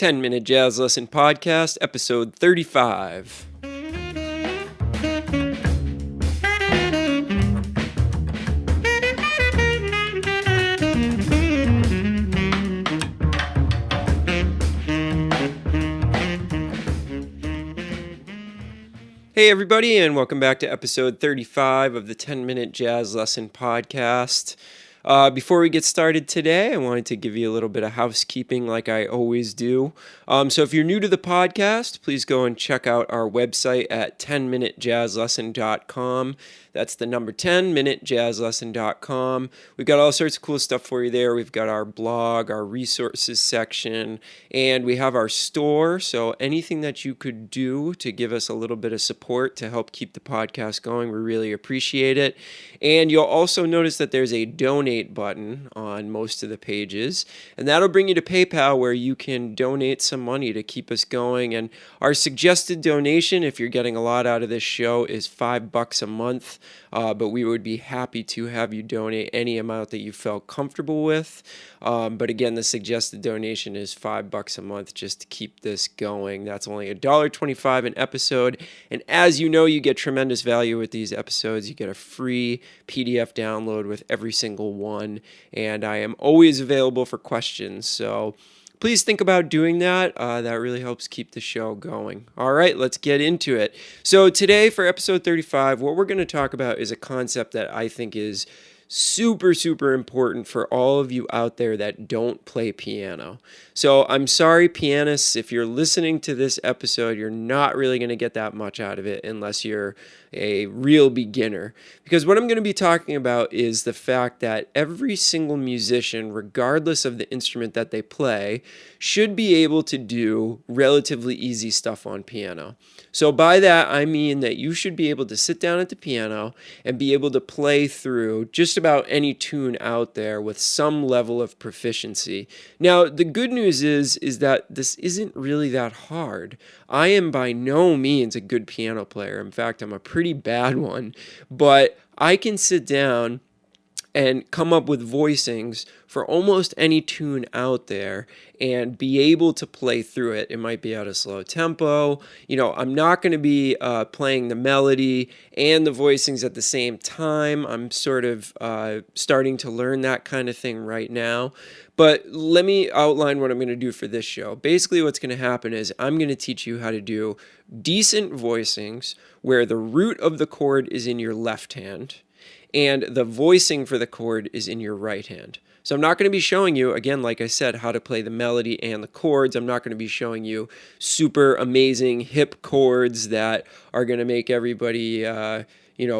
10-Minute Jazz Lesson Podcast, episode 35. Hey everybody, and welcome back to episode 35 of the 10-Minute Jazz Lesson Podcast. Before we get started today, I wanted to give you a little bit of housekeeping like I always do. So if you're new to the podcast, please go and check out our website at 10minutejazzlesson.com. That's the number 10minutejazzlesson.com. We've got all sorts of cool stuff for you there. We've got our blog, our resources section, and we have our store. So anything that you could do to give us a little bit of support to help keep the podcast going, we really appreciate it. And you'll also notice that there's a donate button on most of the pages, and that'll bring you to PayPal where you can donate some money to keep us going. And our suggested donation, if you're getting a lot out of this show, is $5 a month. But we would be happy to have you donate any amount that you felt comfortable with. But again, the suggested donation is $5 a month just to keep this going. That's only $1.25 an episode. And as you know, you get tremendous value with these episodes. You get a free PDF download with every single one. And I am always available for questions. So please think about doing that. That really helps keep the show going. All right, let's get into it. So today for episode 35, what we're going to talk about is a concept that I think is super, super important for all of you out there that don't play piano. So I'm sorry, pianists, if you're listening to this episode, you're not really going to get that much out of it unless you're a real beginner. Because what I'm going to be talking about is the fact that every single musician, regardless of the instrument that they play, should be able to do relatively easy stuff on piano. So by that, I mean that you should be able to sit down at the piano and be able to play through just about any tune out there with some level of proficiency. Now, the good news is that this isn't really that hard. I am by no means a good piano player. In fact, I'm a pretty bad one, but I can sit down and come up with voicings for almost any tune out there and be able to play through it. It might be at a slow tempo. I'm not going to be playing the melody and the voicings at the same time. I'm sort of starting to learn that kind of thing right now. But let me outline what I'm going to do for this show. Basically, what's going to happen is I'm going to teach you how to do decent voicings where the root of the chord is in your left hand and the voicing for the chord is in your right hand. So I'm not going to be showing you, again, like I said, how to play the melody and the chords. I'm not going to be showing you super amazing hip chords that are going to make everybody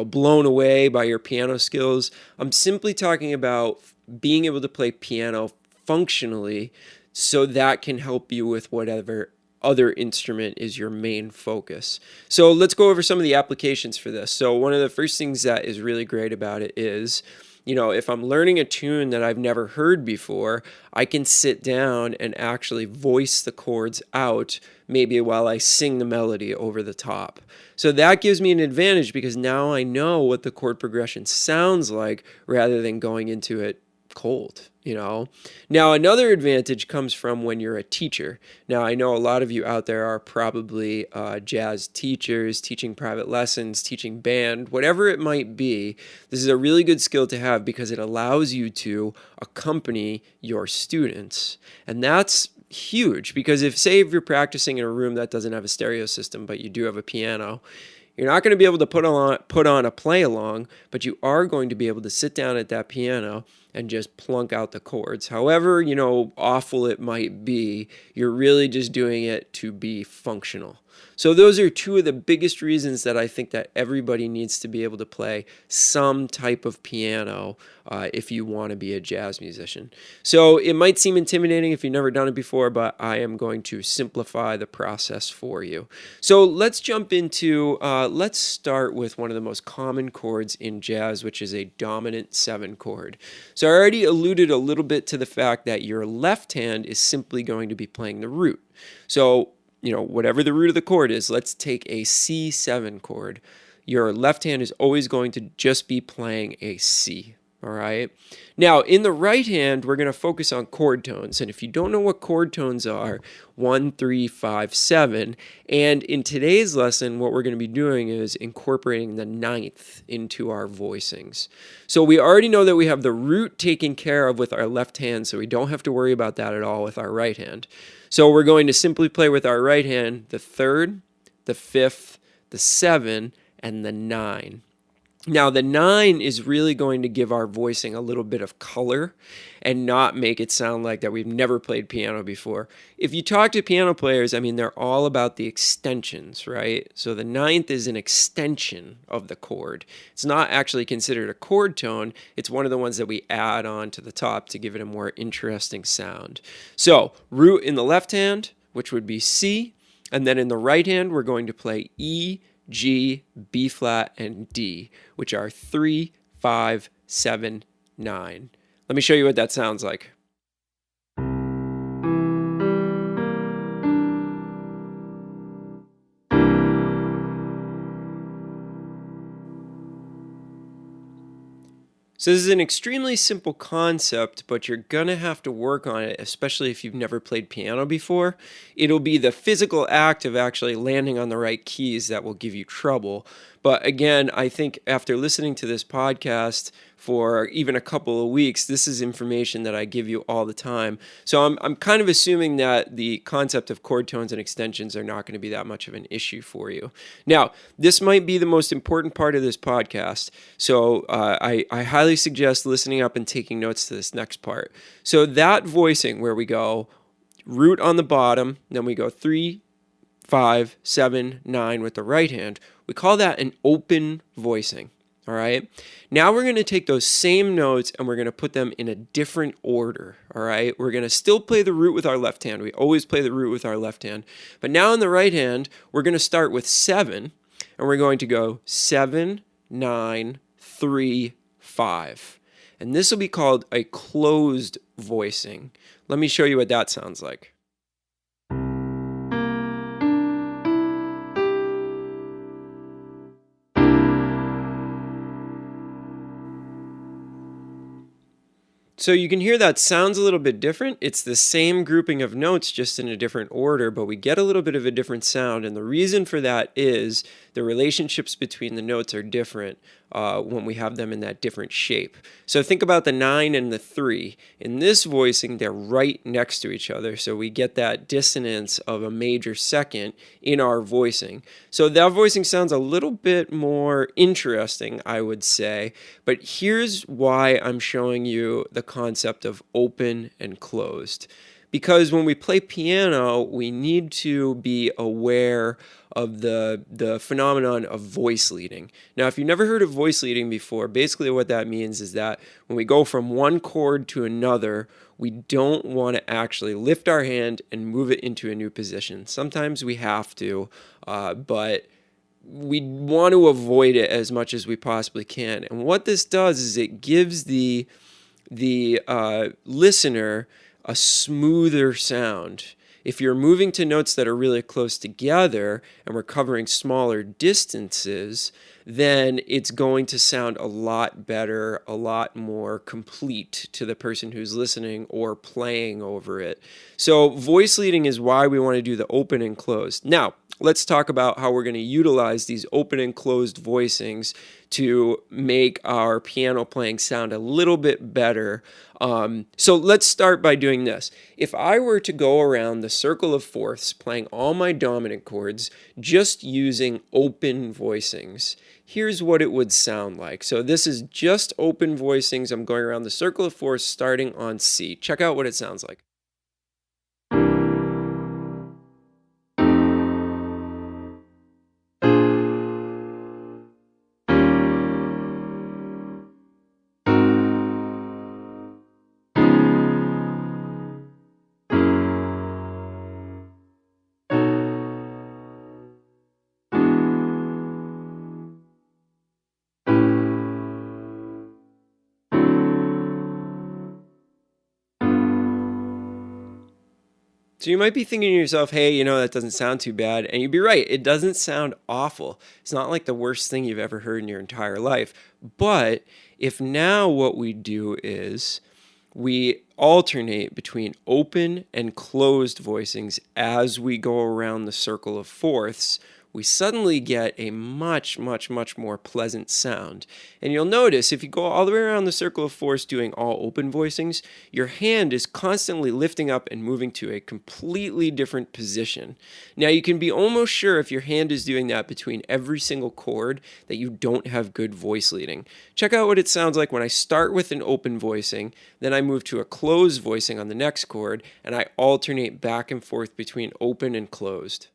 blown away by your piano skills. I'm simply talking about being able to play piano functionally so that can help you with whatever other instrument is your main focus. So let's go over some of the applications for this. So one of the first things that is really great about it is, if I'm learning a tune that I've never heard before, I can sit down and actually voice the chords out, maybe while I sing the melody over the top. So that gives me an advantage because now I know what the chord progression sounds like rather than going into it cold. Now another advantage comes from when you're a teacher. Now I know a lot of you out there are probably jazz teachers, teaching private lessons, teaching band, whatever it might be. This is a really good skill to have because it allows you to accompany your students. And that's huge because if you're practicing in a room that doesn't have a stereo system, but you do have a piano, you're not going to be able to put on a play along, but you are going to be able to sit down at that piano and just plunk out the chords. However, awful it might be, you're really just doing it to be functional. So those are two of the biggest reasons that I think that everybody needs to be able to play some type of piano if you want to be a jazz musician. So it might seem intimidating if you've never done it before, but I am going to simplify the process for you. So let's jump into, let's start with one of the most common chords in jazz, which is a dominant 7 chord. So I already alluded a little bit to the fact that your left hand is simply going to be playing the root. So whatever the root of the chord is, let's take a C7 chord. Your left hand is always going to just be playing a C. All right. Now, in the right hand, we're going to focus on chord tones. And if you don't know what chord tones are, 1, 3, 5, 7. And in today's lesson, what we're going to be doing is incorporating the ninth into our voicings. So we already know that we have the root taken care of with our left hand, so we don't have to worry about that at all with our right hand. So we're going to simply play with our right hand the third, the fifth, the 7, and the 9. Now, the 9 is really going to give our voicing a little bit of color and not make it sound like that we've never played piano before. If you talk to piano players, I mean, they're all about the extensions, right? So the ninth is an extension of the chord. It's not actually considered a chord tone. It's one of the ones that we add on to the top to give it a more interesting sound. So root in the left hand, which would be C, and then in the right hand, we're going to play E, G, B flat, and D, which are 3, 5, 7, 9. Let me show you what that sounds like. So this is an extremely simple concept, but you're going to have to work on it, especially if you've never played piano before. It'll be the physical act of actually landing on the right keys that will give you trouble. But again, I think after listening to this podcast for even a couple of weeks, this is information that I give you all the time. So I'm kind of assuming that the concept of chord tones and extensions are not going to be that much of an issue for you. Now, this might be the most important part of this podcast, so I highly suggest listening up and taking notes to this next part. So that voicing where we go root on the bottom, then we go 3, 5, 7, 9 with the right hand, we call that an open voicing. All right. Now we're going to take those same notes and we're going to put them in a different order. All right. We're going to still play the root with our left hand. We always play the root with our left hand. But now in the right hand, we're going to start with 7 and we're going to go 7, 9, 3, 5. And this will be called a closed voicing. Let me show you what that sounds like. So you can hear that sounds a little bit different. It's the same grouping of notes, just in a different order, but we get a little bit of a different sound. And the reason for that is the relationships between the notes are different when we have them in that different shape. So think about the 9 and the 3. In this voicing, they're right next to each other, so we get that dissonance of a major second in our voicing. So that voicing sounds a little bit more interesting, I would say, but here's why I'm showing you the concept of open and closed. Because when we play piano, we need to be aware of the phenomenon of voice leading. Now, if you've never heard of voice leading before, basically what that means is that when we go from one chord to another, we don't want to actually lift our hand and move it into a new position. Sometimes we have to, but we want to avoid it as much as we possibly can. And what this does is it gives the listener a smoother sound. If you're moving to notes that are really close together and we're covering smaller distances, then it's going to sound a lot better, a lot more complete to the person who's listening or playing over it. So voice leading is why we want to do the open and closed. Now, let's talk about how we're going to utilize these open and closed voicings to make our piano playing sound a little bit better. So let's start by doing this. If I were to go around the circle of fourths playing all my dominant chords just using open voicings, here's what it would sound like. So this is just open voicings. I'm going around the circle of fourths starting on C. Check out what it sounds like. So you might be thinking to yourself, hey, that doesn't sound too bad. And you'd be right. It doesn't sound awful. It's not like the worst thing you've ever heard in your entire life. But if now what we do is we alternate between open and closed voicings as we go around the circle of fourths, we suddenly get a much, much, much more pleasant sound. And you'll notice if you go all the way around the circle of fourths doing all open voicings, your hand is constantly lifting up and moving to a completely different position. Now you can be almost sure if your hand is doing that between every single chord that you don't have good voice leading. Check out what it sounds like when I start with an open voicing, then I move to a closed voicing on the next chord, and I alternate back and forth between open and closed.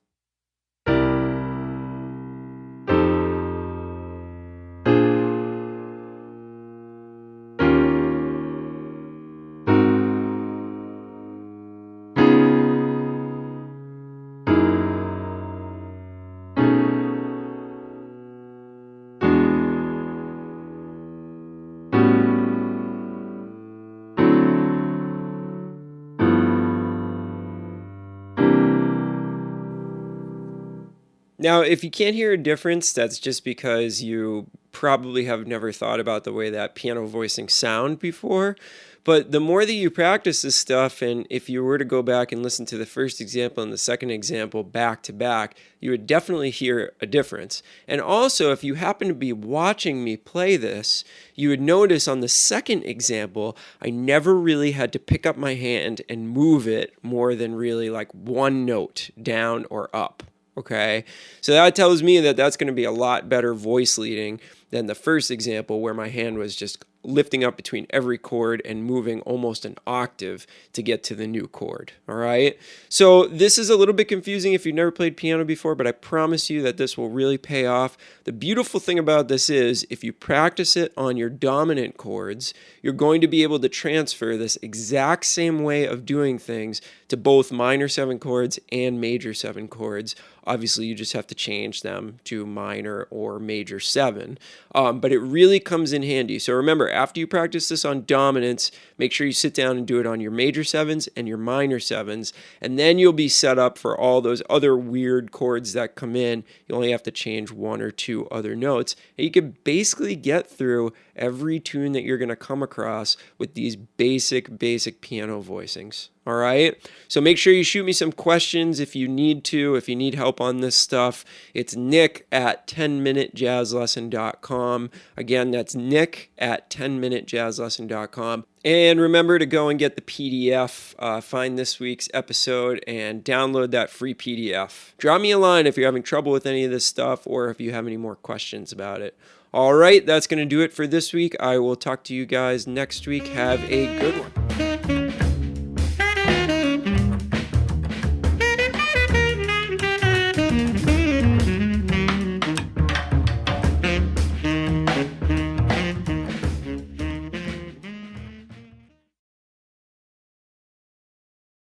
Now, if you can't hear a difference, that's just because you probably have never thought about the way that piano voicing sound before. But the more that you practice this stuff, and if you were to go back and listen to the first example and the second example back to back, you would definitely hear a difference. And also, if you happen to be watching me play this, you would notice on the second example, I never really had to pick up my hand and move it more than really like one note down or up. Okay, so that tells me that that's going to be a lot better voice leading than the first example where my hand was just lifting up between every chord and moving almost an octave to get to the new chord. All right, so this is a little bit confusing if you've never played piano before, but I promise you that this will really pay off. The beautiful thing about this is if you practice it on your dominant chords, you're going to be able to transfer this exact same way of doing things to both minor 7 chords and major 7 chords. Obviously, you just have to change them to minor or major 7, but it really comes in handy. So remember, after you practice this on dominance, make sure you sit down and do it on your major 7s and your minor 7s, and then you'll be set up for all those other weird chords that come in. You only have to change 1 or 2 other notes, and you can basically get through every tune that you're going to come across with these basic piano voicings. All right, so make sure you shoot me some questions if you need to, if you need help on this stuff. It's nick@10minutejazzlesson.com. Again, that's nick@10minutejazzlesson.com. And remember to go and get the PDF, find this week's episode, and download that free PDF. Drop me a line if you're having trouble with any of this stuff or if you have any more questions about it. All right, that's going to do it for this week. I will talk to you guys next week. Have a good one.